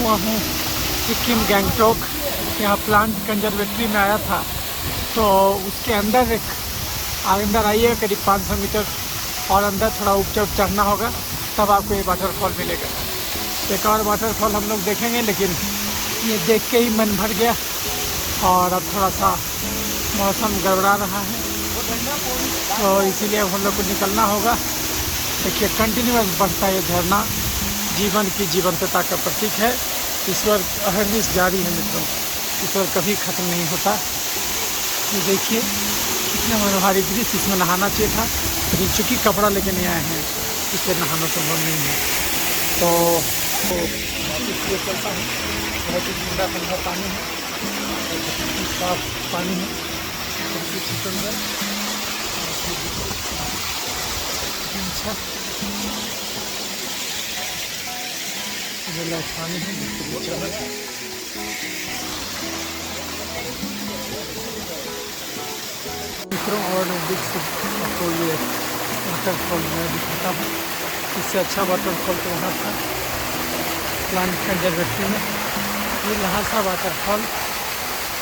हुआ हूँ सिक्किम गैंगटोक। यहाँ प्लांट कंजर्वेटरी में आया था, तो उसके अंदर आइए करीब 500 मीटर और अंदर थोड़ा ऊपर चढ़ना होगा, तब आपको ये वाटरफॉल मिलेगा। एक और वाटरफॉल हम लोग देखेंगे, लेकिन ये देख के ही मन भर गया और अब थोड़ा सा मौसम गड़बड़ा रहा है, तो इसीलिए अब हम लोग को निकलना होगा। देखिए कंटिन्यूअस बढ़ता है ये झरना, जीवन की जीवंतता का प्रतीक है। ईश्वर अहर्निश जारी है मित्रों, ईश्वर कभी ख़त्म नहीं होता। ये देखिए कितने मनोहारी दृश्य, इसमें नहाना चाहिए था, लेकिन चूँकि कपड़ा लेके नहीं आए हैं इसलिए नहाना संभव नहीं है। तो इसलिए चलता है, बहुत ही ठंडा ठंडा पानी है, साफ पानी है, सुंदर अच्छा पानी है मित्रों। और नज़दीक से आपको ये वाटरफॉल मैं दिखाता हूँ। इससे अच्छा वाटरफॉल तो वहाँ था प्लांट कंजर्वेटरी में। ये लहासा वाटरफॉल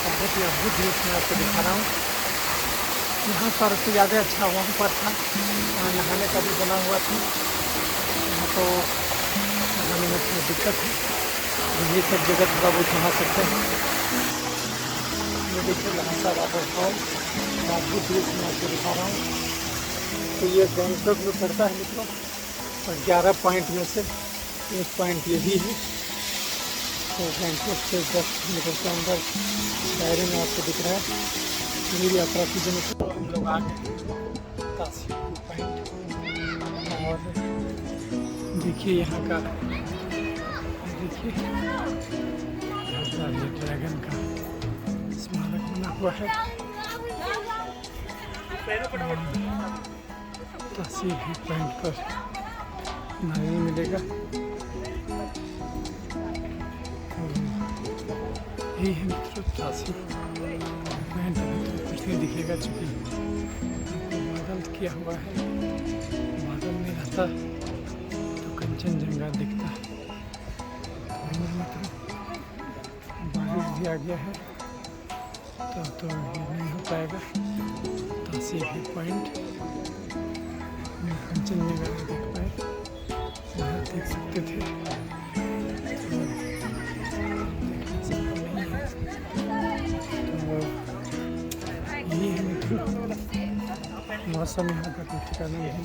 बहुत ही अद्भुत रूप में आपको दिखा रहा हूँ। यहाँ पर तो ज़्यादा अच्छा वहाँ पर था, वहाँ नहाने का भी बना हुआ था। यहाँ तो नहाने में थोड़ी दिक्कत है, ये सब जगह थोड़ा बहुत नहा सकते हैं। ये देखिए लहासा वाटरफॉल अद्भुत रूप में आपको दिखा रहा हूँ। तो ये गैंगटॉक में पड़ता है मित्रों, और 11 पॉइंट में से एक पॉइंट ये भी है। तो गैंगटॉक से 10 किलोमीटर के अंदर दायरे में आपको दिख रहा है। मेरी यात्रा की जगह हम लोग आ गए तासी पॉइंट, और देखिए यहाँ का, देखिए ड्रैगन का स्मारक बना हुआ है। तासी पॉइंट पर नहीं मिलेगा, यही है मित्रों तासी पॉइंट। कुछ नहीं दिखेगा चूँकि बादल किया हुआ है, बादल नहीं रहता तो कंचनजंगा दिखता है। बारिश भी आ गया है तो ये नहीं हो पाएगा। तासी पॉइंट में कंचनजंगा नहीं देख पाए, यहाँ देख सकते थे। यही है मित्रों, मौसम यहाँ का कोई ठिकाना नहीं।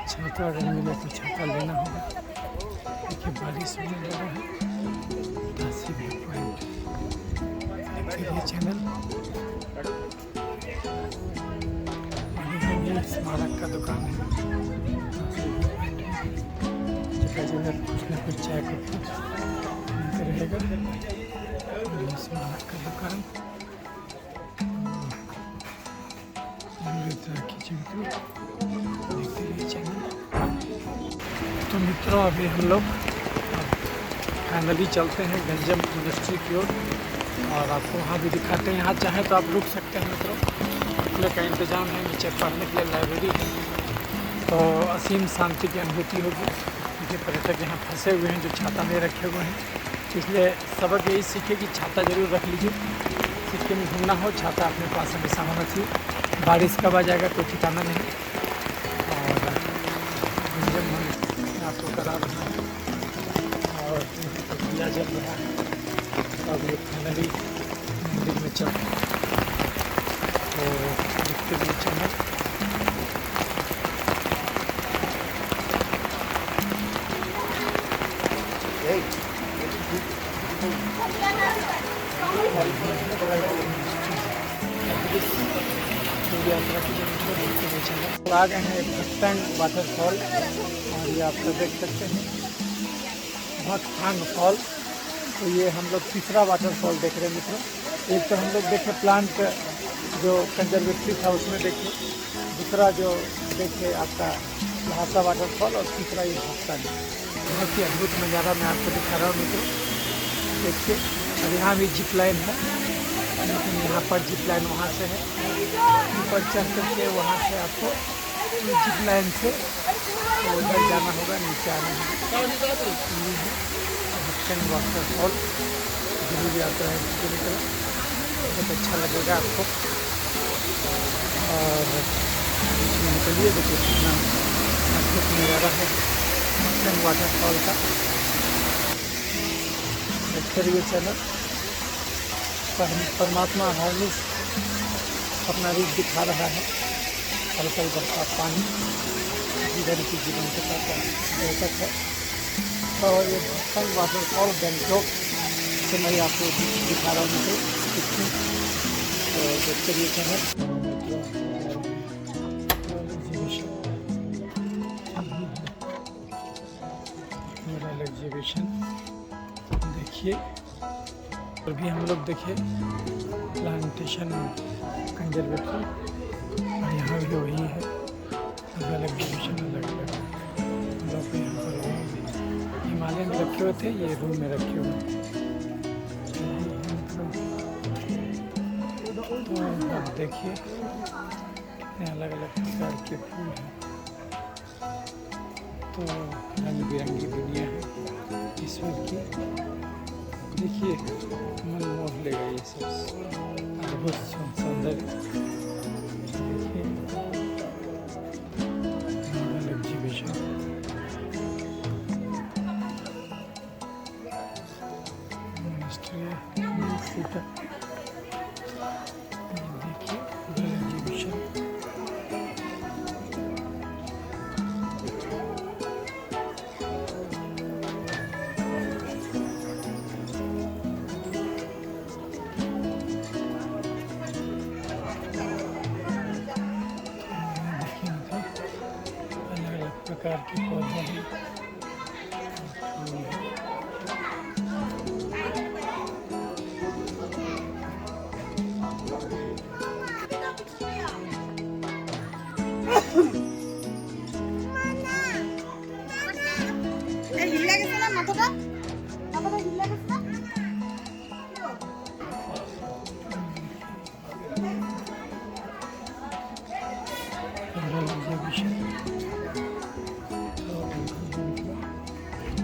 छाता अगर मिले तो छाता लेना होगा। देखिए बारिश होने लगा है। तासी पॉइंट देखिए चैनल, ये स्मारक का दुकान है। जगह जगह कुछ ना कुछ चाय कॉफी रहेगा। स्मारक का दुकान देखते रहिए चैनल। तो मित्रों अभी हम लोग फाइनली चलते हैं गंजम मोनेस्ट्री की ओर, और आपको वहाँ भी दिखाते हैं। यहाँ चाहें तो आप रुक सकते हैं मित्रों, रुकने का इंतज़ाम है, नीचे पढ़ने के लिए लाइब्रेरी है, तो असीम शांति की अनुभूति होगी। क्योंकि पर्यटक यहाँ फंसे हुए हैं जो छाता नहीं रखे हुए हैं, इसलिए सबक यही सीखे कि छाता ज़रूर रख लीजिए। सिक्किम घूमना हो छाता अपने पास हमेशा होना चाहिए। बारिश कब आ जाएगा कोई ठिकाना नहीं। और गंजम मोनेस्ट्री आपको करा रहा है, और दिया जल रहा है। अब ये फाइनली मंदिर में चल, तो देखते हुए चलना। तो आ गए हैं भक्तंग वाटरफॉल, और ये आप सब देख सकते हैं भक्तंग फॉल। तो ये हम लोग तीसरा वाटरफॉल देख रहे हैं मित्रों। एक तो हम लोग देखे प्लांट जो कंजर्वेटरी था उसमें देखे, दूसरा जो देखे आपका लहासा वाटरफॉल, और तीसरा ये भक्तंग। बहुत ही अद्भुत नज़ारा मैं आपको दिखा रहा हूँ मित्रों, देखिए। और यहाँ भी जिप लाइन है, लेकिन यहाँ पर जिप लाइन वहाँ से है, ऊपर चढ़ करके वहाँ से आपको जिप लाइन से उधर जाना होगा, नीचे आना होगा। सेकंड वाटरफॉल जरूर यात्रा है इसके लिए, बहुत अच्छा लगेगा आपको। और निकलिए, देखिए कितना अद्भुत नज़ारा है सेकंड वाटरफॉल का। करिए चैनल परमात्मा हार्निस अपना रूप दिखा रहा है। हल्का बरसात पानी जिधर की जीवन के साथ बेहतर है। और ये सेकंड वाटरफॉल बैंकॉक से मैं आपको दिखा रहा हूँ तो देखते रहिए चैनल। मेरा एग्जीबिशन देखिए। और भी हम लोग देखिए प्लांटेशन कंजर्वेटरी, और यहाँ भी वही है अलग एग्जीबिशन अलग अलग लोग यहाँ पर हिमालयन रखे हुए थे, ये रूम में रखे हुए। तो आप देखिए अलग अलग प्रकार के फूल हैं, तो रंग बिरंगी दुनिया है ईश्वर की। देखिए मन मोह लेगा ये सब अद्भुत सौंदर्य। देखिए मॉडल एग्जीबिशन, देखिए एग्जीबिशन। प्रकार के पौधे हैं।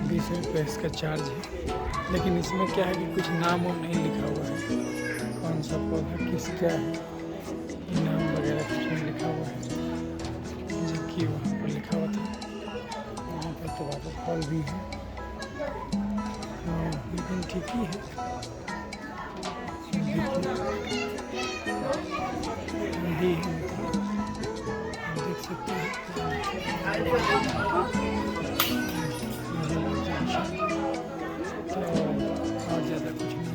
₹20 इसका चार्ज है, लेकिन इसमें क्या है कि कुछ नाम और नहीं लिखा हुआ है, कौन सा पौधा किसका है, नाम वगैरह कुछ नहीं लिखा हुआ है, जबकि वहाँ पर लिखा हुआ था। वहाँ पर तो वाटरफॉल भी है, लेकिन ठीक ही है। देख सकते हैं तो और ज़्यादा कुछ नहीं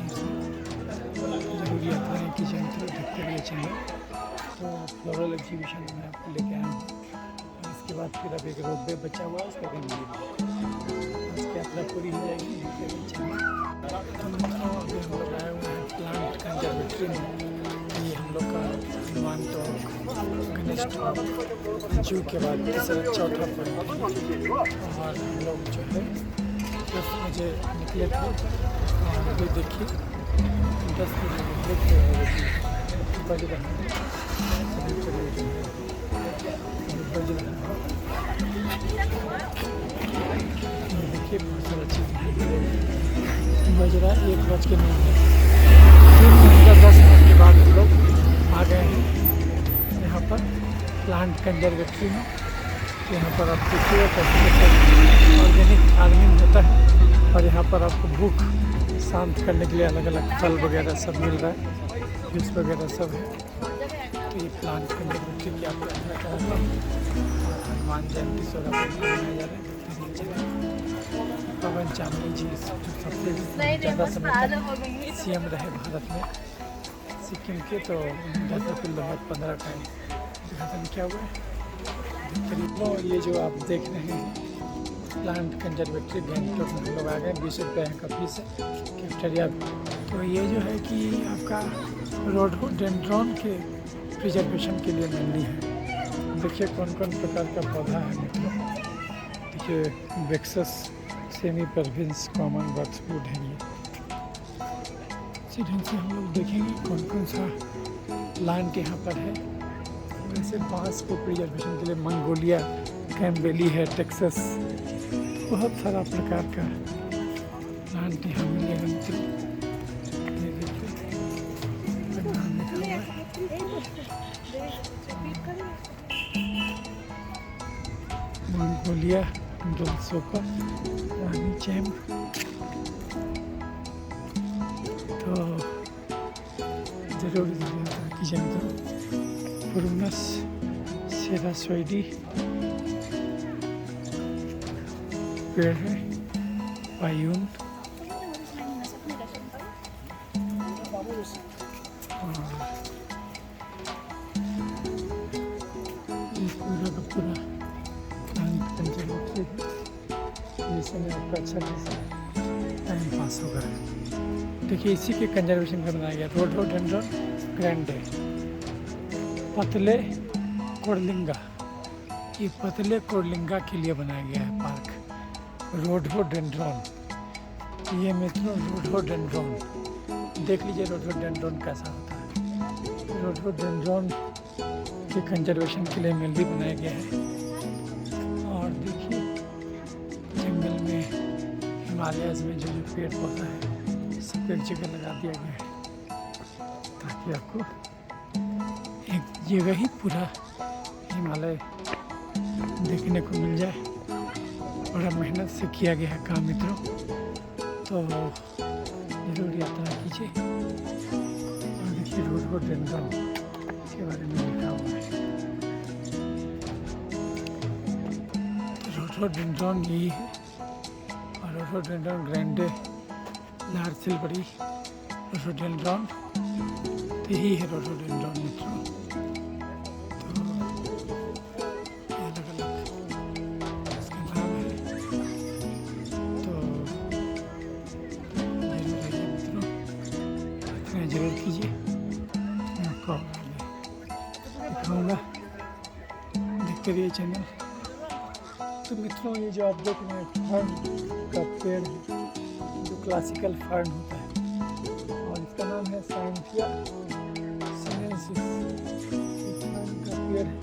इसमें ज़रूरियात है कि जनता देखते रहिए चैनल। तो फ्लोरल एग्जीबिशन में आपको लेके आया हूँ। इसके बाद फिर अब एक रोपवे बचा हुआ है, उसका भी मिलेगा। आज की यात्रा पूरी हो जाएगी। हम लोग आए हुए हैं प्लांट कंजर्वेटरी में। ये हम लोग का हनुमान टॉक, गणेश टॉक, जू के बाद तीसरा चौथा पॉइंट। और हम लोग जो है 10 बजे निकले थे, और अभी देखिए 10 बजे निकले थे बज रहा है, बज रहा है। देखिए बहुत सारा चीज़ बज रहा है। 1:09 3:10 के बाद हम लोग आ गए हैं यहाँ पर प्लांट कंजर्वेटरी में। यहाँ पर आप देखिए ऑर्गेनिक फार्मिंग होता है, और यहाँ पर आपको भूख शांत करने के लिए अलग अलग फल वगैरह सब मिल रहा है, जूस वगैरह सब है। तो ये प्लांट कंजर्वेटरी की आप यात्रा कर रहे हैं। हनुमान जयंती 16 को मनाया जा रहा है। पवन चामनी जी सबसे ज़्यादा समय CM रहे भारत में सिक्किम के, तो 2015 का उद्घाटन किया हुआ है। तो ये जो आप देख रहे हैं प्लांट कंजर्वेटरी बैंकॉक में हम लोग आ गए। ₹20 का फीस है कैफेटेरिया। तो ये जो है कि आपका रोडोडेंड्रॉन के प्रिजर्वेशन के लिए मेनली है। देखिए कौन कौन प्रकार का पौधा है। मतलब देखिए वेक्सस सेमी परविंस कॉमन बॉक्सवुड है। ये इसी ढंग से हम लोग देखेंगे कौन कौन सा प्लांट यहाँ पर है। वैसे बांस को प्रिजर्वेशन के लिए मंगोलिया कैम्बेली है, टेक्सास, बहुत सारा प्रकार का प्लांट प्लांट यहाँ मिलेगा मित्रों। ये देखिए नाम लिखा हुआ है। मंगोलिया डोलसोका रानी चैम। तो जरूर कीजिए मित्रों। पुरुनस सेरासोइडी पेड़ है। पायून पूरा का पूरा जिसमें आपका अच्छा खासा टाइम पास होगा। देखिए इसी के कंजर्वेशन का बनाया गया रोडोडेंड्रॉन ग्रैंडे पतले कोडलिंगा। ये पतले कोडलिंगा के लिए बनाया गया है पार्क। रोडोडेंड्रॉन ये मित्रों रोडोडेंड्रॉन देख लीजिए रोडोडेंड्रॉन कैसा होता है। रोडोडेंड्रॉन के कंजर्वेशन के लिए मिल भी बनाया गया है। और देखिए जंगल में हिमालयस में जो जो पेड़ पौधा है सब एक जगह लगा दिया गया है ताकि आपको एक जगह ही पूरा हिमालय देखने को मिल जाए। बड़ा मेहनत से किया गया है काम मित्रों। तो जरूर यात्रा कीजिए। और देखिए रोडोडेंड्रॉन के बारे में लिखा हुआ है। रोडोडेंड्रॉन यही है और rhododendron Grande large silvery rhododendron तो यही है रोडोडेंड्रॉन मित्रों। तो अलग अलग इसका नाम है। तो जरूर आइए मित्रों इतना जरूर कीजिए। मैं आपको दिखाऊँगा देखते रहिए चैनल। तो मित्रों ये जो आप देख रहे हैं फर्न का पेड़ है जो क्लासिकल फर्न होता है और इसका नाम है साइंथिया सिनेंसिस। फर्न का पेड़ है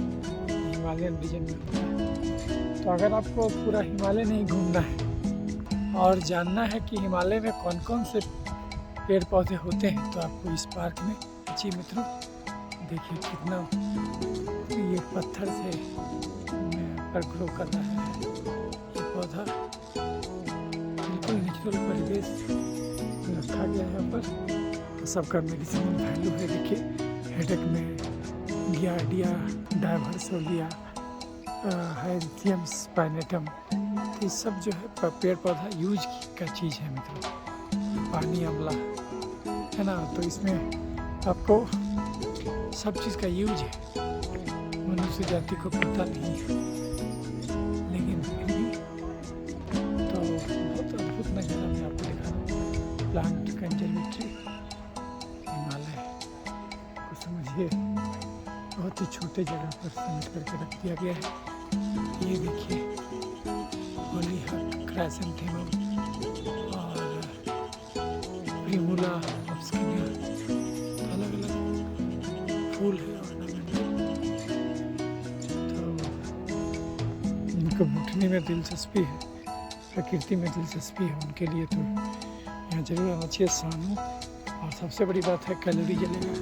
हिमालयन रीजन में होता है। तो अगर आपको पूरा हिमालय नहीं घूमना है और जानना है कि हिमालय में कौन कौन से पेड़ पौधे होते हैं तो आपको इस पार्क में जी मित्रों देखिए कितना ये पत्थर से पर ग्रो कर रहा है। ये पौधा बिल्कुल नेचुरल परिवेश रखा गया है यहाँ पर। सबका मेडिसिनल वैल्यू है। देखिए हेडेक में गियार्डिया डायवर्सोलिया हाइथियम स्पाइनेटम तो ये सब जो है पेड़ पौधा यूज का चीज़ है मित्रों। पानी अमला है ना। तो इसमें आपको सब चीज़ का यूज है। मनुष्य जाति को पता नहीं है लेकिन फिर भी तो बहुत अद्भुत नज़ारा मैं आपको दिखा रहा हूँ। प्लांट कंजर्वेटरी हिमालय को समझिए बहुत ही छोटे जगह पर समेट करके रख दिया गया है। ये देखिए होलीहक क्राइसेंथेमम और प्रिमुला ऑब्स्क्यूरा अलग अलग फूल है ऑर्नामेंटल। तो जिनको बॉटनी में दिलचस्पी है प्रकृति में दिलचस्पी है उनके लिए तो यहाँ जरूर आना चाहिए। सानू और सबसे बड़ी बात है कैलोरी जलेगा।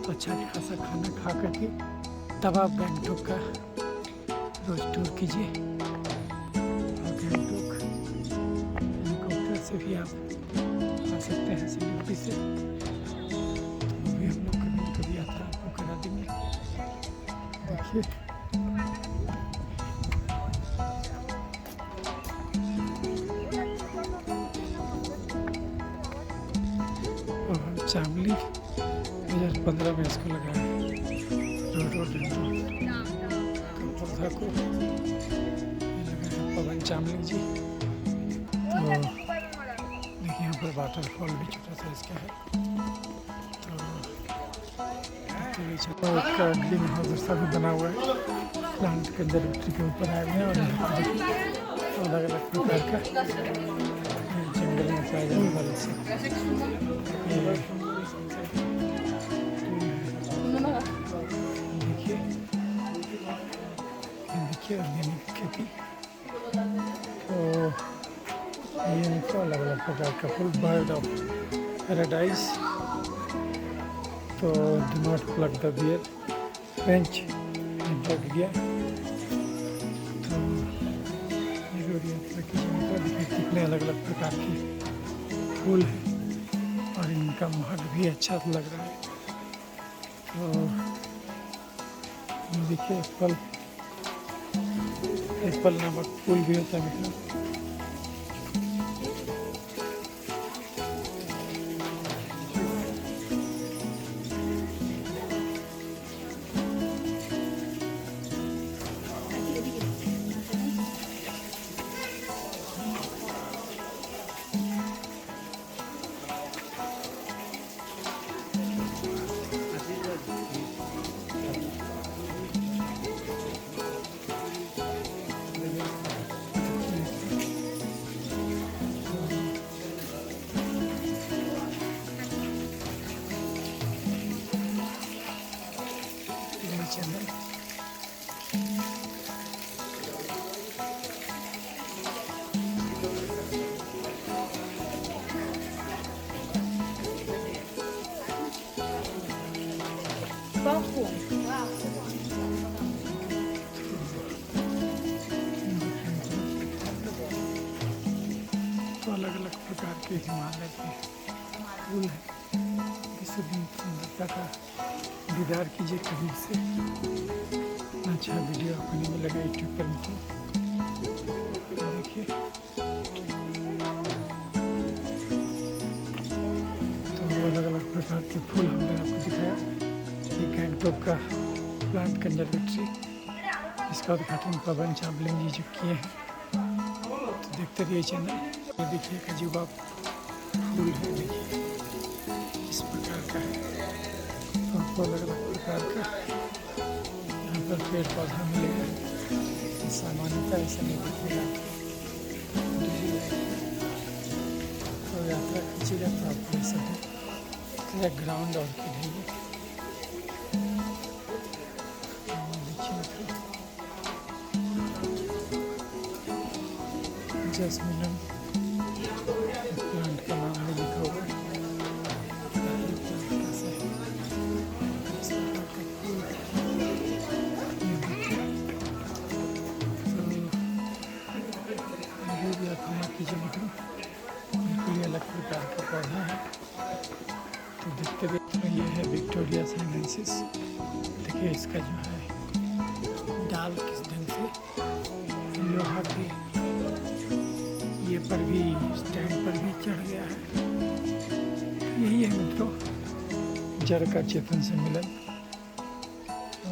तो अच्छा खासा खाना खा करके तब आप गंगटोक का रोज टूर कीजिए। और गंगटोक हेलीकॉप्टर से भी आप आ सकते हैं सिलीगुड़ी से। तो भी हम लोग कभी यात्रा आपको करा देंगे। देखिए चामली 2015 में इसको लगा है रोडोडेंड्रॉन पौधा को लगा है पवन चामली जी। तो देखिए यहाँ पर वाटरफॉल भी छोटा सा इसका है। तो उसका ग्रीन हाउस भी बना हुआ है। प्लांट कंजर्वेटरी के ऊपर आए हुए हैं और यहाँ पर देखिए अलग अलग प्रकार का जंगल में पाया जाने वाला से देखिए ऑर्गेनिक खेती। तो ये मित्रों अलग अलग प्रकार का फूल, बर्ड ऑफ पैराडाइज। तो do not plug the bear, फ्रेंच लग गया। तो देखिए कितने अलग अलग प्रकार के फूल हैं और इनका महक भी अच्छा लग रहा है। तो देखिए एप्पल नामक फूल भी होता है मित्रों। चैनल तो अलग अलग प्रकार के हिमालय के फूल हैं, जिससे भी सुंदरता का दीदार कीजिए करीब से। अच्छा वीडियो अपने में लगा यूट्यूब पर मुझे देखिए। तो अलग अलग प्रकार के फूल हमने आपको दिखाया। ये गैंगटॉक का प्लांट कंजर्वेटरी, इसका उद्घाटन पवन चावलिंग जी जो किए हैं। तो देखते रहिए चैनल। ये देखिए खजूबा फूल है, देखिए इस प्रकार का है। आपको अलग अलग प्रकार का यहाँ पर पेड़ पौधा मिलेगा, सामान्यतः ऐसा नहीं दिखेगा। तो यात्रा खींचेगा तो आपको ऐसा है ग्राउंड ऑर्किड है ये। जैस्मिन प्लांट का नाम भी लिखा हुआ है। बिल्कुल अलग प्रकार का पौधा है। तो देखते देखते ये है विक्टोरिया साइनेंसिस। देखिए इसका जो है डाल किस ढंग से लोहा के ये पर भी, स्टैंड पर भी चढ़ गया है। यही है मित्रों जड़ का चेतन से मिलन।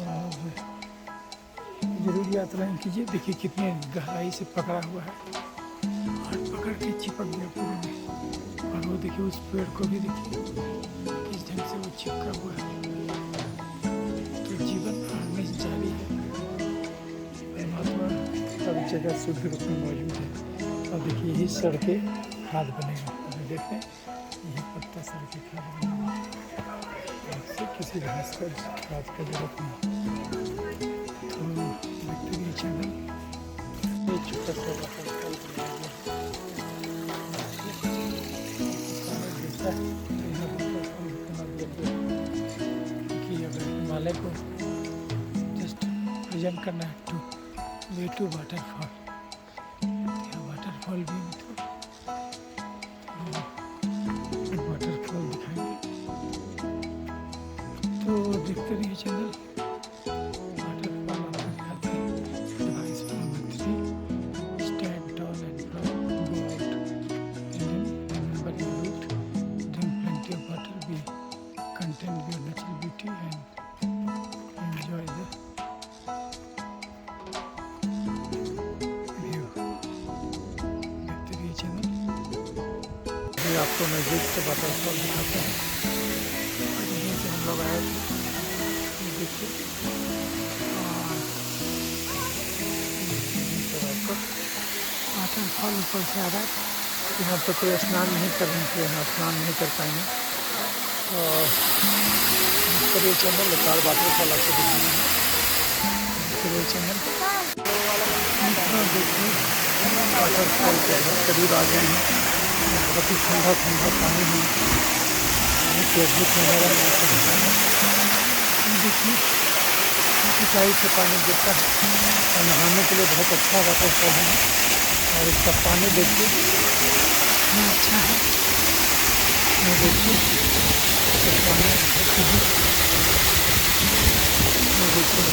और जरूर यात्राएं कीजिए। देखिए कितने गहराई से पकड़ा हुआ है और पकड़ के चिपक गया पूरे में। और वो देखिए उस पेड़ को भी देखिए किस ढंग से वो चिपका हुआ है। तो जीवन में जारी है, परमात्मा सब जगह शुद्ध रूप में मौजूद है। और देखिए यही सड़के खाद बनेगा। देखते हैं यही पत्ता सड़के खाद बनेगा, इससे किसी घास का खाद का जरूरत नहीं। तो देखते रहिए चैनल। छोटा सा कि अगर हिमालय को जस्ट प्रेजेंट करना है to way to waterfall, waterfall भी मतलब वाटरफॉल दिखाएंगे। तो देखते रहिए channel. Contain your natural beauty and enjoy the view. देखते रहिए चैनल। ये आपको नजदीक से वाटरफॉल दिखाते हैं। यहीं से हम लोग आए थे, देखिए। वाटरफॉल ऊपर से आ रहा है। यहाँ तो कोई स्नान नहीं करने के, यहाँ स्नान नहीं कर पाएंगे। और ये चैनल लगातार वाटरफॉल आपको दिखाना है। ये चैनल देखिए वाटरफॉल के बहुत करीब आ गए हैं। बहुत ही ठंडा ठंडा पानी है, बहुत ही अद्भुत नज़ारा मैं आपको दिखाऊंगा। देखिए ऊंचाई से पानी गिरता है और नहाने के लिए बहुत अच्छा वाटरफॉल है और इसका पानी देखिए कितना अच्छा है। ये देखिए तो पानी देखिए, ये देखिए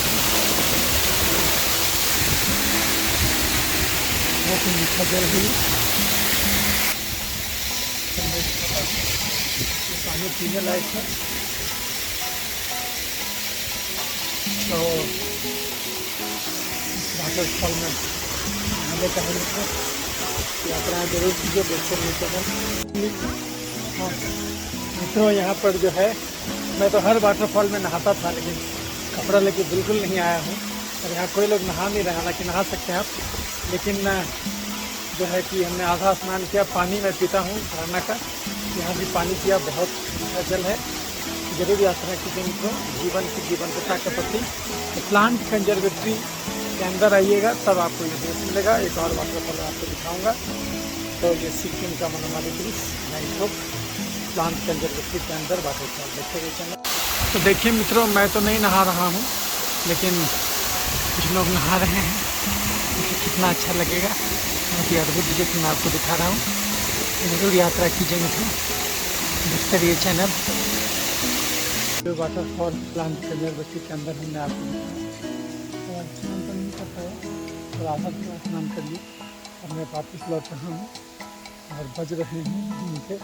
बहुत ही मीठा जल है ये पानी पीने लायक है। तो वाटरफॉल में नहाने का है यात्राएँ जरूर कीजिए दोस्तों मित्रों। हाँ मित्रों, यहाँ पर जो है मैं तो हर वाटरफॉल में नहाता था, लेकिन कपड़ा लेके बिल्कुल नहीं आया हूँ और यहाँ कोई लोग नहा नहीं रहा, हालांकि नहा सकते हैं आप, लेकिन जो है कि हमने आधा स्नान किया। पानी मैं पीता हूँ झरना का, यहाँ भी पानी पिया, बहुत अच्छा जल है। जरूर यात्रा कीजिए मित्रों जीवंतता के प्रति। तो प्लांट कंजर्वेटरी के अंदर आइएगा तब आपको ये दृश्य मिलेगा। एक और वाटरफॉल आपको दिखाऊंगा। तो ये सिक्किम का मनोमानी दृश्य नाइट प्लांट कंजर्वेटरी के अंदर वाटरफॉल देखते चैनल। तो देखिए मित्रों, मैं तो नहीं नहा रहा हूँ, लेकिन कुछ लोग नहा रहे हैं। देखिए कितना अच्छा लगेगा, बहुत ही अद्भुत दृश्य मैं आपको दिखा रहा हूँ। जरूर यात्रा कीजिए मित्रों, देखते रहिए चैनल। वाटरफॉल प्लांट कंजर्वेटरी के अंदर हमने आपको दिखाया। स्नान तो नहीं कर पाया, और आधा थोड़ा स्नान करिए और मैं वापस लौट रहा हूँ और बज रहे हैं दिन के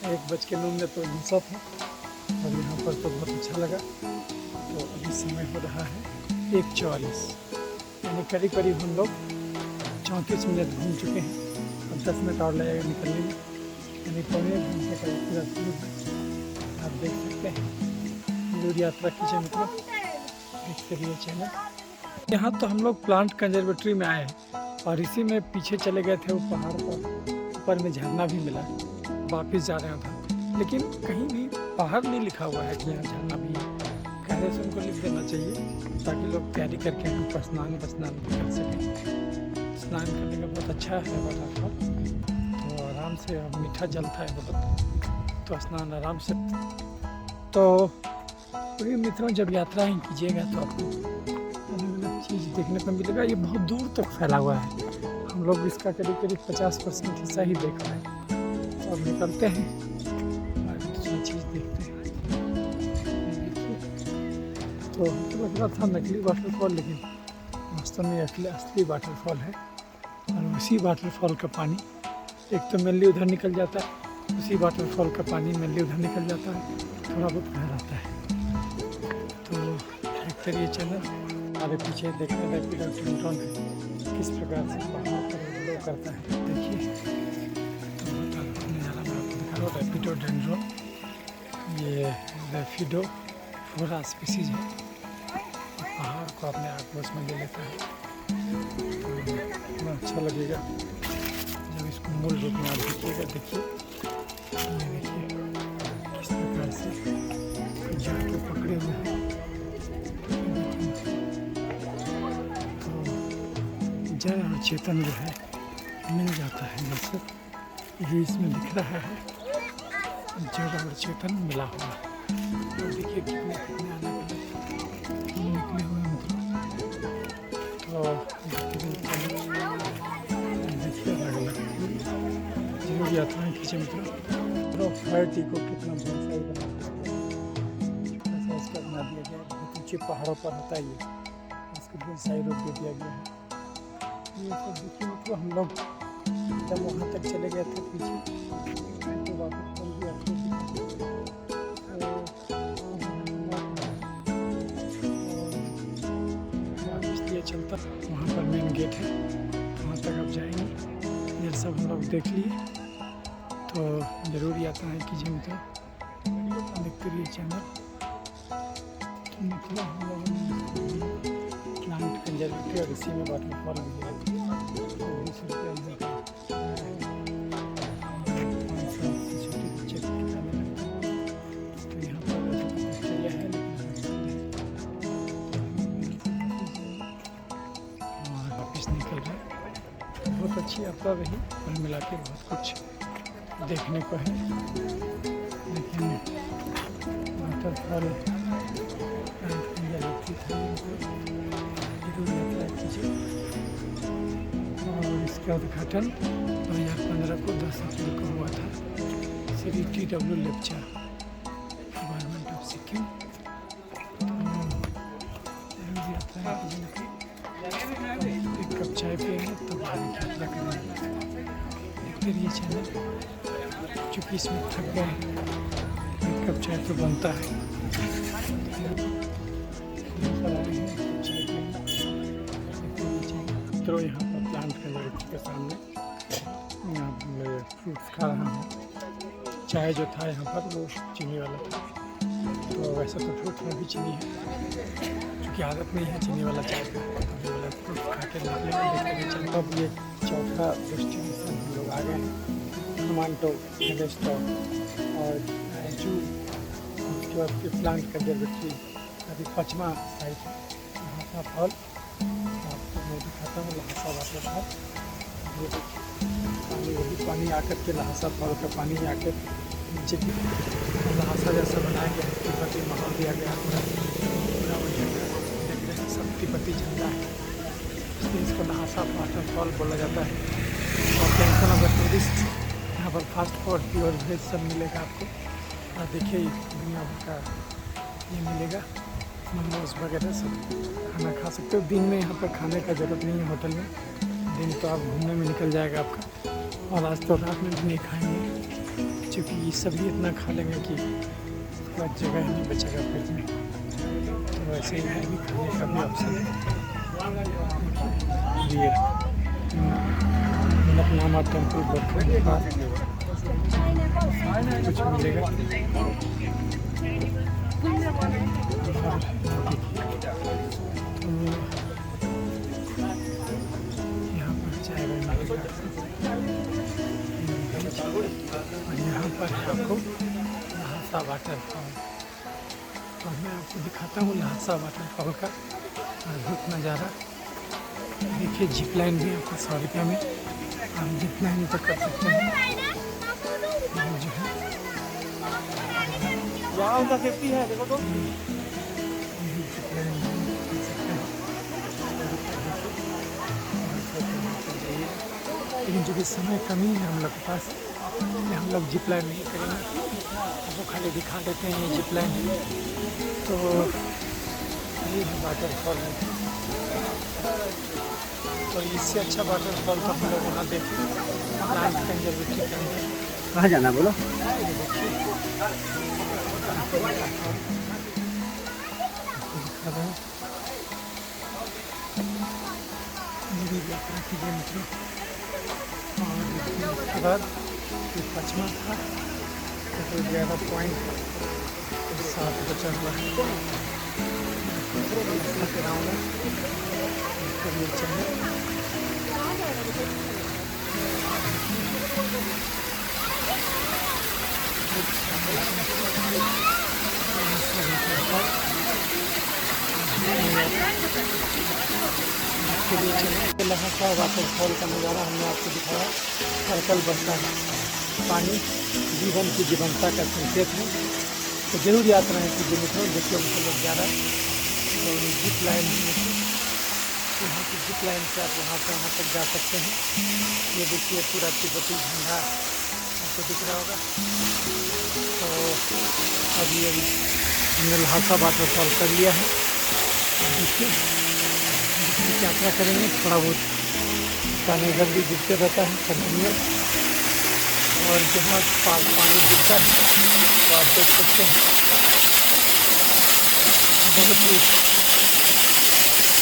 1:09 तो हिस्सा था और यहाँ पर तो बहुत अच्छा लगा। तो अभी समय हो रहा है 1:44, यानी करीब करीब हम लोग 34 मिनट घूम चुके हैं और 10 मिनट और लगेगा निकलने में, यानी पौने घंटे का पूरा टूर आप देख सकते हैं। जरूर यात्रा कीजिए मित्रों, देखते रहिए चैनल। यहाँ तो हम लोग प्लांट कंजर्वेटरी में आए हैं और इसी में पीछे चले गए थे वो पहाड़ पर, ऊपर में झरना भी मिला, वापस जा रहे हैं। लेकिन कहीं भी बाहर नहीं लिखा हुआ है कि यहाँ झरना भी है। कहने से उनको लिख देना चाहिए ताकि लोग तैयारी करके यहाँ पर स्नान भी कर सकें। स्नान करने का बहुत अच्छा है वाटरफॉल, तो आराम से मीठा जलता है बहुत, तो स्नान आराम से। तो प्रिय मित्रों, जब यात्राएं कीजिएगा तो आपको अलग अलग चीज़ देखने को मिलेगा। ये बहुत दूर तक फैला हुआ है, हम लोग इसका करीब 50% हिस्सा ही देख रहे हैं और निकलते हैं और दूसरी चीज़ देखते हैं। तो लग रहा था नकली वाटरफॉल, लेकिन वास्तव में असली वाटरफॉल है। और उसी वाटरफॉल का पानी एक तो मेनली उधर निकल जाता है, उसी वाटरफॉल का पानी मेनली उधर निकल जाता है, थोड़ा बहुत बहराता है। तो देखते रहिए चैनल। हमारे पीछे देखने रैपिडोडेंड्रॉन है, किस प्रकार से पहाड़ पर ग्लो करता है। देखिए तो बहुत अद्भुत नज़ारा मैं आपको दिखा रहा हूँ। रैपिडोडेंड्रॉन ये रैफिडोफोरा स्पीसीज है, पहाड़ को अपने आक्रोश में ले लेता है। तो कितना अच्छा लगेगा जब इसको मूल रूप में आप देखिएगा। देखिए ये देखिए किस प्रकार से जड़ को पकड़े हुए हैं। तो जड़ और चेतन जो है मिल जाता है, जैसे यही इसमें दिख रहा है, जड़ और चेतन मिला हुआ है। तो देखिए कितने अलग अलग निकले हुए हैं मतलब। तो देखिए अलग अलग जरूर यात्राएँ कीजिए मित्रों। फायर टी को कितना बड़ा इसका बना दिया गया है, बहुत ऊँचे पहाड़ों पर होता है ये, इसको बहुत साइड रोड दे दिया गया है। ये सब देखिए मित्रों, हम लोग जब वहाँ तक चले गए थे पीछे तो वापस चल गया इसलिए चलता। वहाँ पर मेन गेट है, वहाँ तक आप जाएंगे। ये सब हम लोग देख लिए, तो ज़रूर यात्राएँ कीजिए मित्रों, देखते रहिए चैनल। तो मतलब हम लोगों ने प्लांट कंजर्वेटरी और इसी में वाटरफॉल भी है। छोटे बच्चे तो यहाँ पर चलिए है, और वापस निकल रहे। बहुत अच्छी यात्रा रही, कुल मिला के बहुत कुछ देखने को है, लेकिन वाटरफॉल और इसका उद्घाटन 2015 को 10 अप्रैल को हुआ था। Shri TW Lepcha, government of Sikkim. एक कप चाय पिएंगे तो आगे यात्रा करेंगे। देखते रहिए चैनल, चूँकि इसमें थक गए, एक कप चाय तो बनता है। तो यहाँ पर प्लांट के सामने यहाँ मैं फ्रूट्स खा रहा हूँ। चाय जो था यहाँ पर वो चीनी वाला था, तो वैसे तो फ्रूट में भी चीनी है, क्योंकि आदत नहीं है चीनी वाला चाय का। अभी वाला फ्रूट खा के देखते। अब ये चौथा डेस्टिनेशन हम लोग आ गए हैं, हनुमानटोल स्टॉप और जू। उसके बाद फिर प्लांट कंजर्वेटरी अभी 5वां साइट है, लहासा फॉल। आपको मैं दिखाता हूँ लहासा वाटरफॉल। ये देखिए पानी, वही पानी आकर के लहासा फॉल का पानी आकर नीचे लहासा जैसा बनाया गया है। तिब्बती माहौल दिया गया पूरा वो झंडा देख रहे हैं, सब तिब्बती झंडा है, इसलिए इसको लहासा वाटरफॉल बोला जाता है। और टेंशन अगर टूरिस्ट यहाँ पर फास्ट फूड प्योर वेज सब मिलेगा आपको। और देखिए दुनिया भर का ये मिलेगा, मोमोज वगैरह सब खाना खा सकते हो। दिन में यहाँ पर खाने का ज़रूरत नहीं है होटल में, दिन तो आप घूमने में निकल जाएगा आपका। और आज तो रात में भी नहीं खाएंगे, क्योंकि ये सभी इतना खा लेंगे कि उसका जगह नहीं बचेगा फ्रिज में। तो वैसे ही भी खाने का भी ऑप्शन है। ये नकनामा टेम्पल बैठने के बाद कुछ मिलेगा। यहाँ पर चाय मिलेगा और यहाँ पर आपको लहासा वाटरफॉल। और मैं आपको दिखाता हूँ लहासा वाटरफॉल का अद्भुत नज़ारा। देखिए जिप लाइन भी आपको 100 रुपये में आप जिप लाइन तो कर सकते हैं। जो है यहाँ का 50 है, देखो तो। लेकिन चूँकि समय कमी है हम लोग के पास, हम लोग जिप लाइन नहीं करेंगे, वो खाली दिखा देते हैं ये जिप लाइन है। तो ये है वाटरफॉल है, तो इससे अच्छा वाटरफॉल तो हम लोग वहाँ देखें प्लांट कंजर्वेटरी के अंदर। कहाँ जाना बोलो? मेरी यात्रा कीजिए मित्रों। और उसके बाद फिर 5वां था, तो 11 पॉइंट 7 बचा हुआ है। कराऊँगा लहासा वाटरफॉल का नज़ारा हमने आपको दिखाया। सर्कल बढ़ता है, पानी जीवन की जीवंता का संकेत है। तो जरूर यात्रा है कीजिए मित्रों। देखिए हमको लोग जा रहा है, तो जिप लाइन यहाँ की जिप लाइन से आप वहाँ से वहाँ तक जा सकते हैं। ये देखिए पूरा तिब्बती झंडा आपको दिख रहा होगा। तो अभी हमने लहासा वाटरफॉल कर लिया है। देखिए यात्रा करेंगे, थोड़ा बहुत पानी इधर भी गिरते रहता है कंटिन्यूस। और जहाँ पानी गिरता है तो आप देख सकते हैं बहुत ही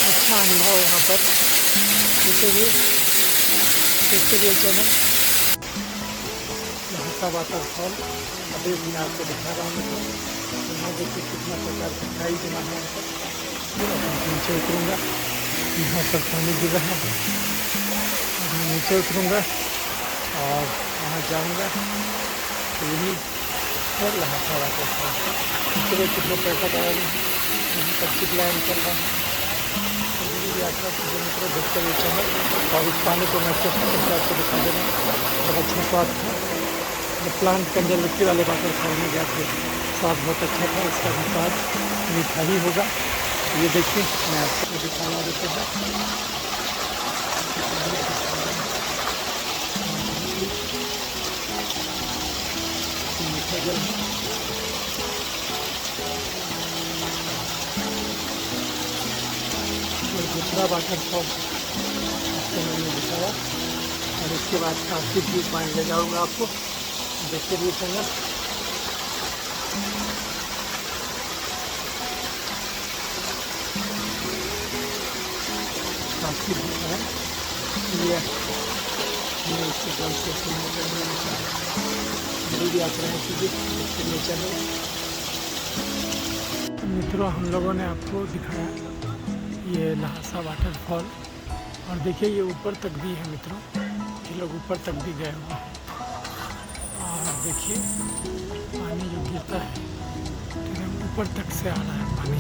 अच्छा अनुभव यहाँ पर। देखते हुए चैनल लहासा वाटरफॉल अभी भी मैं आपको दिखा रहा हूँ। यहाँ देखिए कितना प्रकार का खाई जमा है। नीचे उतरूँगा, यहाँ पर पानी गिर रहा है, मैं नीचे उतरूँगा और वहाँ जाऊँगा। तो यही है लहासा वाटरफॉल। इसके कितना पैसा डालेंगे, यहाँ पर जिप लाइन चल रहा है। यात्रा किलोमीटर देखते हुए चैनल और इस पानी को मैं चेस्ट करके आपको दिखा देना। बहुत अच्छा स्वाद था। प्लांट कंजर्वेटरी वाले वाटरफॉल में गए थे, स्वाद बहुत अच्छा था। इसका भी स्वाद मीठा ही होगा। ये देखिए मैं आपको दिखाना देता हूँ। मीठा जल है। और दूसरा वाटरफॉल आपको मैंने दिखाया, और इसके बाद काफ़ी व्यू पॉइंट ले जाऊँगा आपको, देखते रहिए चैनल। काफ़ी व्यू है ये इंस्टाग्राम से जरूर यात्रा है कीजिए, देखते रहिए चैनल। मित्रों, हम लोगों ने आपको दिखाया ये लहासा वाटरफॉल, और देखिए ये ऊपर तक भी है मित्रों, ये लोग ऊपर तक भी गए हुए हैं। और देखिए पानी जो गिरता है तो ऊपर तक से आ रहा है पानी,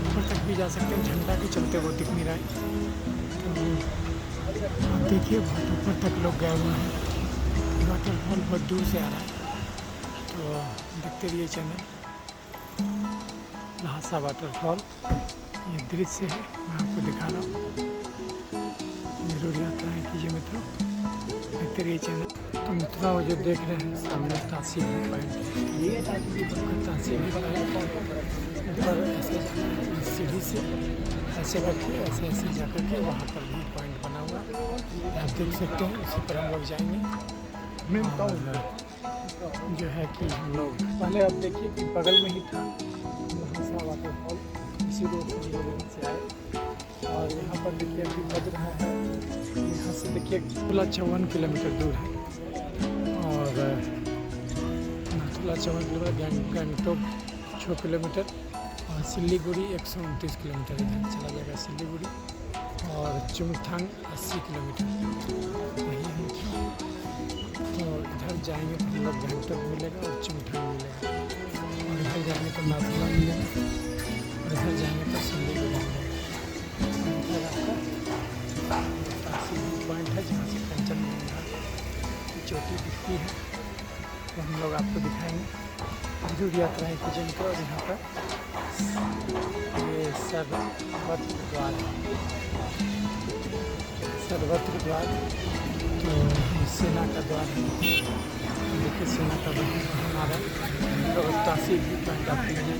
ऊपर तक भी जा सकते हैं, झंडा के चलते वो दिख नहीं रहा है। तो आप देखिए बहुत ऊपर तक लोग गए हुए हैं, वाटरफॉल बहुत दूर से आ रहा है। तो देखते रहिए चैनल। लहासा वाटरफॉल ये दृश्य है, मैं आपको दिखा रहा हूँ, जरूर यात्राएँ कीजिए मित्रों, देखते रहिए चैनल। तो मित्रों वो जो देख रहे हैं सामने तासी व्यू पॉइंट, ये तासी व्यू पॉइंट ऊपर ऐसे जाना है सीढ़ी से, ऐसे करके ऐसे ऐसे जा कर के वहाँ पर व्यू पॉइंट बना हुआ आप देख सकते हैं। उसी पर हम लोग जाएंगे। जो है कि हम लोग पहले आप देखिए कि बगल में ही था लहासा वाटरफॉल, इसी रोड से हम लोग यहाँ से आए, और यहाँ पर देखिए अभी बज रहा है, यहाँ से देखिए नाथुला 54 किलोमीटर दूर है, और नाथुला 54 किलोमीटर, गंगटोक 6 किलोमीटर, और सिल्लीगुड़ी 129 किलोमीटर इधर चला जाएगा सिल्लीगुड़ी, और चुंगथांग 80 किलोमीटर यही है। तो इधर जाएंगे तो हम लोग गंगटोक मिलेगा और चुंगथांग मिलेगा, और इधर जाएंगे तो नाथुला मिलेगा, और इधर जाएंगे तो सिल्लीगुड़ी मिलेगा। इधर आपका तासी व्यू पॉइंट है जहाँ से कंचनजंगा की चोटी दिखती है, तो हम लोग आपको दिखाएंगे। जरूर यात्राएँ कीजिए मित्रों। और यहाँ पर ये सर्वत्र द्वार है, सर्वत्र द्वार, तो सेना का द्वार है, देखिए सेना का द्वार हमारा। तो तासी व्यू पॉइंट आपको मिले,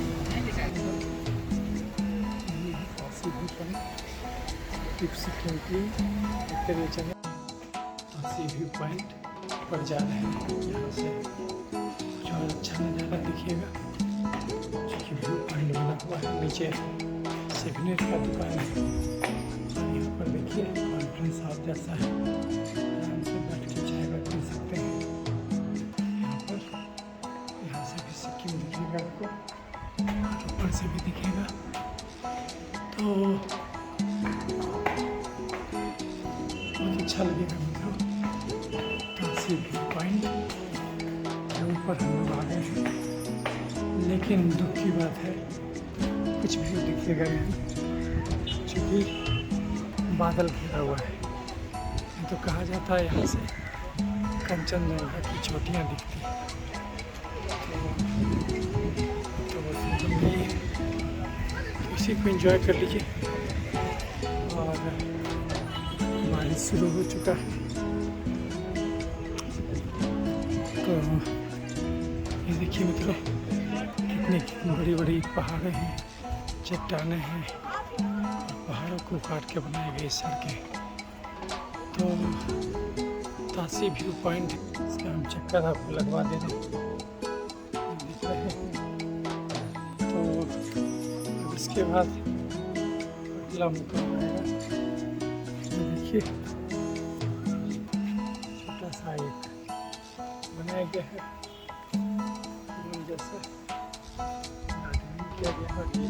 तासी व्यू पॉइंट सिक्योरिटी देखते रहिए चैनल। तासी व्यू पॉइंट पर जा रहे हैं, यहाँ से कुछ और अच्छा नज़ारा दिखिएगा, क्योंकि व्यू पॉइंट बना हुआ है। नीचे सिग्नेट का दुकान है, और यहाँ पर देखिए कॉन्फ्रेंस हॉल जैसा है, आराम से बैठ के चाय पी सकते हैं यहाँ पर। यहाँ से भी सिक्किम दिखेगा आपको, ऊपर से भी दिखेगा। तो बहुत अच्छा लगेगा मित्रों। तासी व्यू पॉइंट के ऊपर हम लोग आ गए हैं, लेकिन दुख की बात है कुछ भी दिखेगा नहीं, क्योंकि बादल घिरा हुआ है। तो कहा जाता है यहाँ से कंचनजंगा की चोटियाँ दिखती हैं, तो बस मतलब यही है, तो इसी को एंजॉय कर लीजिए। और बारिश शुरू हो चुका है, तो ये देखिए मित्रों कितनी बड़ी बड़ी पहाड़ें हैं, चट्टानें हैं, पहाड़ों को काट के बनाई गई सड़कें। तो तासी व्यू पॉइंट, इसका हम चक्कर आपको लगवा दे रहे हैं, दिख रहे हैं। तो इसके बाद अगला मुकाम आएगा, तो देखिए छोटा सा एक बनाया गया है जैसा गार्डनिंग किया गया है, और ये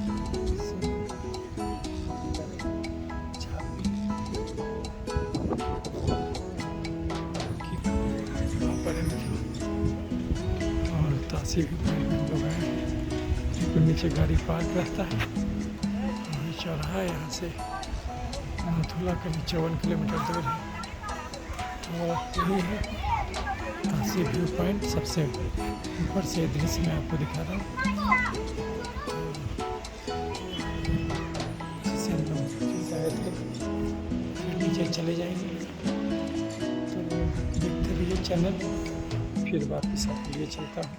और तासी व्यू पॉइंट में लोग आए हैं, तो नीचे गाड़ी पार्क रहता है, वही चौराहा है, यहाँ से नाथुला करीब 54 किलोमीटर दूर है। तो यही है तासी व्यू पॉइंट सबसे ऊपर से दृश्य मैं आपको दिखा रहा हूँ। जिससे हम लोग फिर आए थे, फिर नीचे चले जाएंगे। तो देखते रहिए चैनल, फिर वापस आपके लिए चलता हूँ।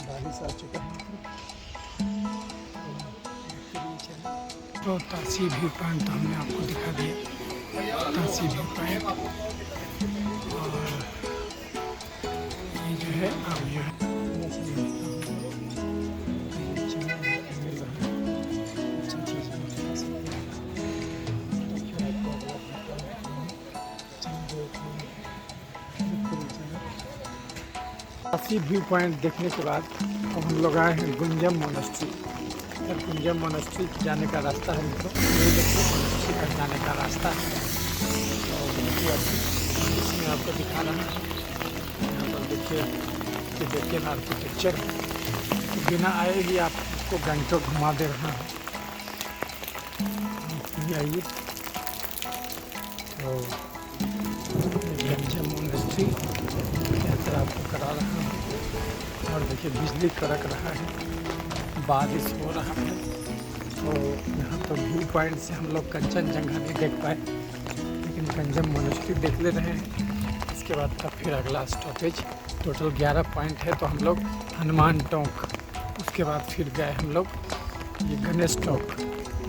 बारिश आ चुका है तो तासी व्यू पॉइंट तो हमने आपको दिखा दिया, तासी व्यू पॉइंट। और ये जो है अब जो है तासी व्यू पॉइंट देखने के बाद अब हम लोग आए हैं गुंजम मोनेस्ट्री। गुंजम मोनेस्ट्री जाने का रास्ता है मित्रों, ये देखिए मोनेस्ट्री तक जाने का रास्ता है। और इसमें आपको दिखा रहा है, यहाँ पर देखिए ना आर्किटेक्चर, बिना आए ही आपको घंटों घुमा दे रहा है। आइए तो गुंजम मोनेस्ट्री यात्रा आपको करा रहा हूँ। और देखिए बिजली कड़क रहा है, बारिश हो रहा है। तो यहाँ तो व्यू पॉइंट से हम लोग कंचनजंगा नहीं देख पाए, लेकिन गुंजम मोनेस्ट्री देख ले रहे हैं। इसके बाद का फिर अगला स्टॉपेज, टोटल 11 पॉइंट है। तो हम लोग हनुमान टोंक, उसके बाद फिर गए हम लोग ये गणेश टोंक,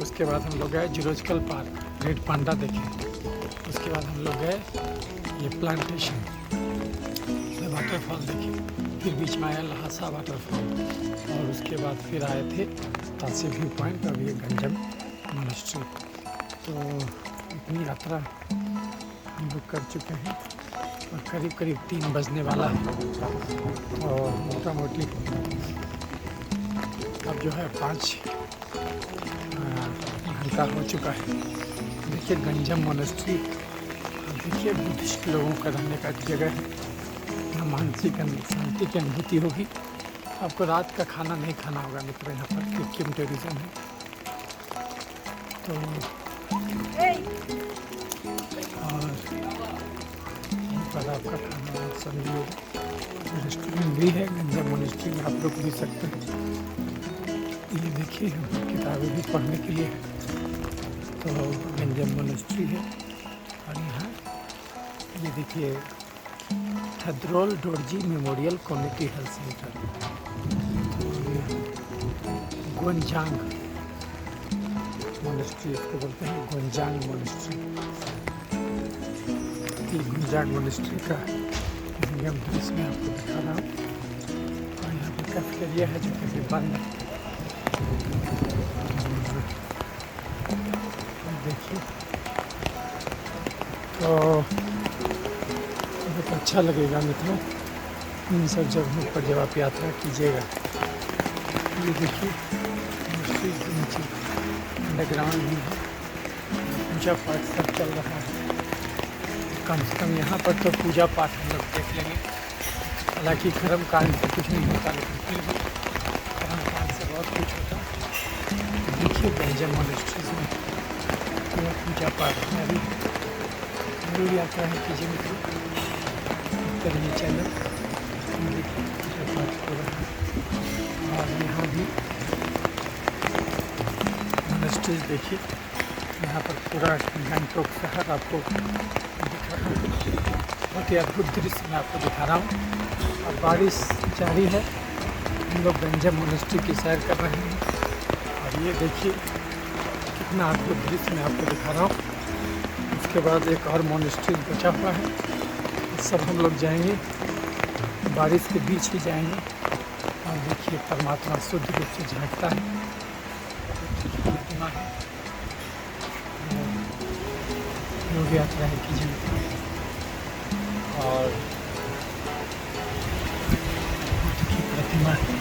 उसके बाद हम लोग गए जूलॉजिकल पार्क, रेड पांडा देखे। उसके बाद हम लोग गए ये प्लांटेशन, वाटरफॉल देखे। फिर बीच में आया लहासा वाटरफॉल, और उसके बाद फिर आए थे तासी व्यू पॉइंट और ये गुंजम मोनेस्ट्री। तो इतनी यात्रा हम लोग कर चुके हैं और करीब करीब 3 बजने वाला है। और मोटा मोटी अब जो है 5 घंटा हो चुका है। देखिए गुंजम मोनेस्ट्री, देखिए बुद्धिस्ट लोगों का रहने का जगह है, मानसिक शांति की अनुभूति होगी। आपको रात का खाना नहीं खाना होगा मित्रों, यहाँ पर क्योंकि टूरिज्म है। तो और यहाँ पर आपका खाना सब भी होगा। रेस्टोरेंट भी है गुंजम मोनेस्ट्री में, आप रुक भी सकते हैं। ये देखिए यहाँ पर किताबें भी पढ़ने के लिए है। तो गुंजम मोनेस्ट्री है। और यहाँ ये देखिए Thadrol Dorji memorial community health centre, Gonjang monastery इसको बोलते हैं, गोंजांग मोनेस्ट्री। ये गोंजांग मोनेस्ट्री का नियम दृश्य में आपको दिखा रहा हूँ। और यहाँ पर कैफेटेरिया है जो कि बंद है। देखिए तो बहुत अच्छा लगेगा मित्रों इन सब जगहों पर जब आप यात्रा कीजिएगा। ये देखिए नीचे अंडरग्राउंड भी है, पूजा पाठ सब चल रहा है। कम से कम यहाँ पर तो पूजा पाठ हम लोग देख लेंगे। हालांकि कर्म कांड से कुछ नहीं होता, लेकिन फिर भी कर्म कांड से बहुत कुछ होता है। देखिए गुंजम मोनेस्ट्रीज में पूजा पाठ में भी जरूर यात्रा है कीजिए मित्रों। करिए चैनल, देखिए पूजा पाठ हो रहा है। और यहाँ भी मोनेस्ट्रीज देखिए, यहाँ पर पूरा गंगटोक शहर आपको दिखा रहा हूँ। बहुत ही अद्भुत दृश्य मैं आपको दिखा रहा हूँ। और बारिश जारी है, हम लोग गुंजम मोनेस्ट्री की सैर कर रहे हैं। और ये देखिए कितना अद्भुत दृश्य मैं आपको दिखा रहा हूँ। उसके बाद एक और मोनेस्ट्री बचा हुआ है, सब हम लोग जाएंगे, बारिश के बीच ही जाएंगे। और देखिए परमात्मा शुद्ध रूप से झांकता है, प्रतिमा है। योग यात्रा है कीजिए। और देखिए प्रतिमा है,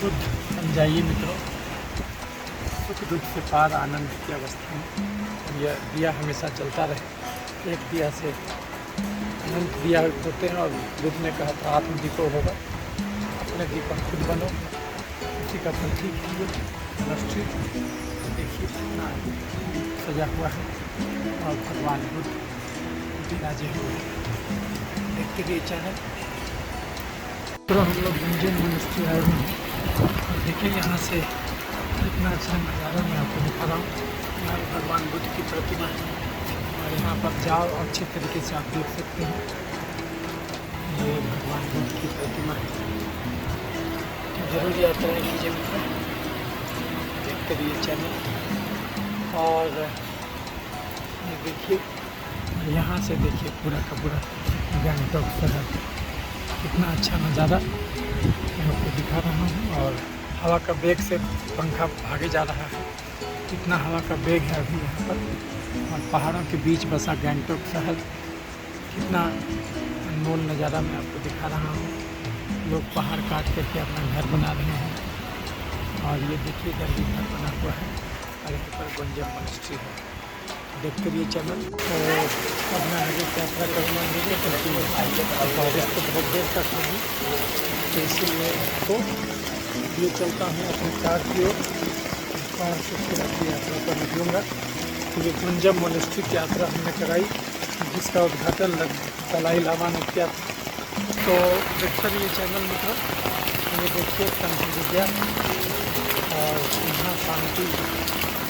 खुद समझाइए मित्रों, सुख दुख से पार आनंद की अवस्था में यह दिया हमेशा चलता रहे। एक दिया से अनंत दिया होते हैं। और बुद्ध ने कहा था आत्मदीपो होगा, अपने दीपक खुद बनो, उसी का प्रतीक है। मोनेस्ट्री देखिए कितना सजा हुआ है। और भगवान बुद्ध विराजे हुए। देखते रहिए चैनल। तो हम लोग गंजन मोनेस्ट्री आए हुए हैं और देखिए यहाँ से कितना अच्छा नज़ारा मैं आपको दिखा रहा हूँ। यहाँ भगवान बुद्ध की प्रतिमा है और यहाँ पर जाओ अच्छे तरीके से आप देख सकते हैं। ये भगवान बुद्ध की प्रतिमा है, जरूर यात्रा कीजिए मित्रों। देखते रहिए चैनल। और ये देखिए, यहाँ से देखिए पूरा का पूरा गंगटोक शहर, कितना अच्छा नज़ारा मैं आपको दिखा रहा हूँ। और हवा का वेग से पंखा भागे जा रहा है, कितना हवा का वेग है अभी यहाँ पर। और पहाड़ों के बीच बसा गंगटोक शहर, कितना अनमोल नज़ारा मैं आपको दिखा रहा हूँ। लोग पहाड़ काट करके अपना घर बना रहे हैं और ये देखिए इधर भी घर बना हुआ है और यहाँ पर गंजम मोनेस्ट्री है। देखते रहिए चैनल। तो अब मैं आगे यात्रा करूँगा क्योंकि बारिश तो बहुत देर तक होगी, तो इसीलिए तो ये चलता हूँ अपनी कार की ओर। कार से फिर अपनी यात्रा पर निकलूँगा। तो ये गंजम मोनेस्ट्री की यात्रा हमने कराई, जिसका उद्घाटन दलाई लामा ने किया। तो देखते रहिए चैनल मित्रों। ये देखिए कंठ विद्या और यहाँ शांति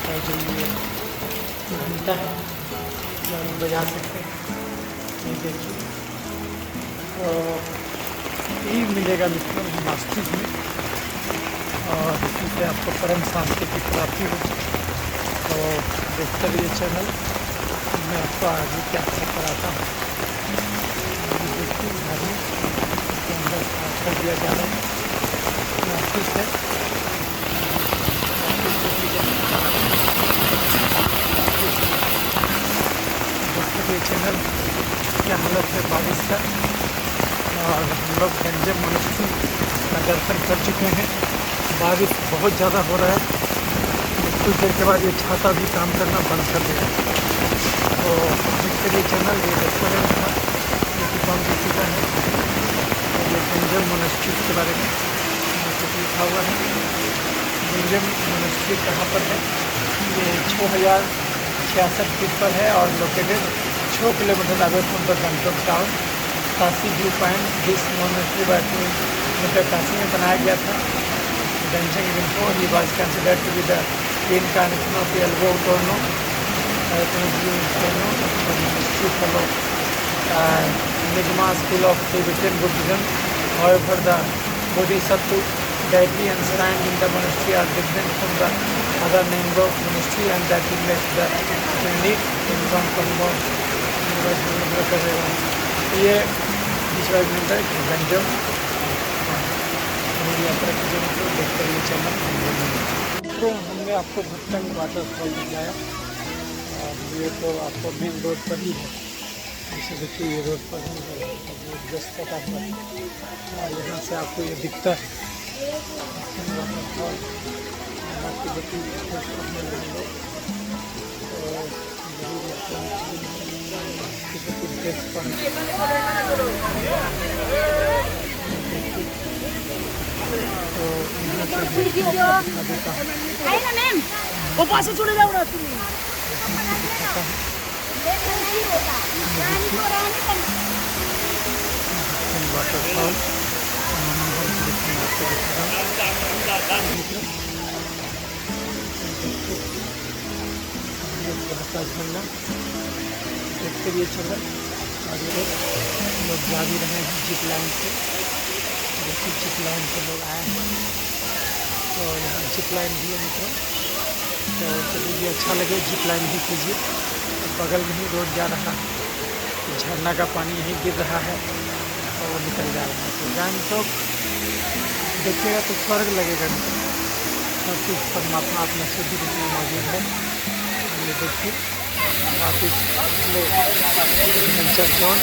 का जो ये घंटा है जो हम बजा सकते हैं, ये देखिए। तो यही मिलेगा मित्रों मस्जिद में और इसी से आपको परम शांति की प्राप्ति हो। तो देखते रहिए चैनल, मैं आपको आगे क्या अच्छा कराता हूँ। देखिए घर में अंदर साफ कर दिया जा रहा है, ऑफिस है। चैनल क्या हालत है बारिश का। और हम लोग गंजम मोनेस्ट्री का दर्शन कर चुके हैं। बारिश बहुत ज़्यादा हो रहा है, कुछ देर के बाद ये छाता भी काम करना बंद कर देगा। तो इसके लिए चैनल ये रेस्टोरेंट था जो कि बंद हो चुका है। और ये गंजम मोनेस्ट्री के बारे में कुछ लिखा हुआ है। गंजम मोनेस्ट्री कहाँ पर है? ये 6066 फीट पर है और located 6 kilometre away from the Gangtok town. Kashi view point. This monastery metre Kashi में बनाया गया था। Ganjam Rinpoche he was considered to be the reincarnation of Elbo Torno, monastery fellow Nigma school of Tibetan Buddhism. However, the Bodhisattva deity enshrined in the monastery are different from the other Ningbo monastery, and that makes the unique income from more. ये विश्वामित्र गंजम यात्रा की जरूरत देखते हुए channel. तो हमने आपको भक्तंग waterfall दिखाया और ये तो आपको मेन रोड पर ही है। जैसे देखिए ये रोड पर ही है, जस्ट पर और यहाँ से आपको ये दिखता है वाटरफॉल। চলে যাও না তুমি वाटरफॉल झरना देखते हुए चल और लोग जा भी रहे हैं जिप लाइन से। देखिए जिप लाइन से लोग आए हैं, तो यहाँ जिप लाइन भी है मित्रों। तो चलिए अच्छा लगे जिप लाइन भी कीजिए। बगल में ही रोड जा रहा है, झरना का पानी यहीं गिर रहा है और वो निकल जा रहा है। तो गंगटोक देखिएगा तो स्वर्ग लगेगा। सब कुछ परमात्मा अपना शुद्धि रूप में मौजूद है। ये देखिए वापिस एडवेंचर जोन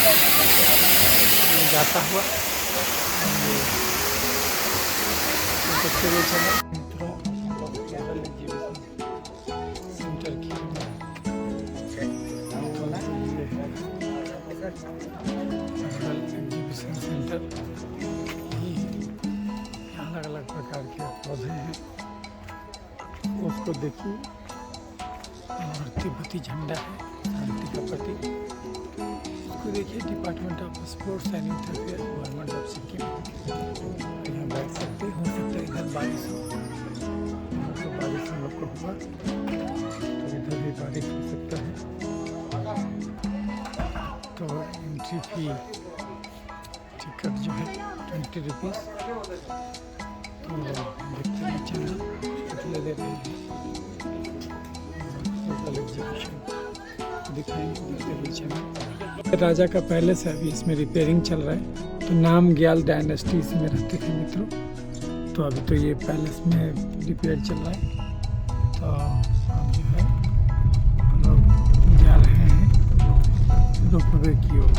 जाता हुआ देखते हुए चले मित्रों। सेंटर की एग्जीबिशन सेंटर, अलग अलग प्रकार के पौधे हैं, उसको देखिए। और तिब्बती झंडा है। शांति का प्रतीक। इसको देखिए, department of sports and youth welfare, government of Sikkim. यहाँ बैठ सकते, हो सकता है इधर बारिश हो, यहाँ तो बारिश हम लोग को हुआ, तो इधर भी बारिश हो सकता है। तो एंट्री फी टिकट जो है 20 रुपीज़। तो देखते हैं चलना कितने दे रहे हैं। लोकल एग्जीबिशन दिखाएंगे, देखते हुए चलना। राजा का पैलेस है, अभी इसमें रिपेयरिंग चल रहा है। तो नाम ग्याल डायनेस्टी इसमें रहते थे मित्रों। तो अभी तो ये पैलेस में रिपेयर चल रहा है। तो हम जो है हम लोग जा रहे हैं रोपवे की ओर।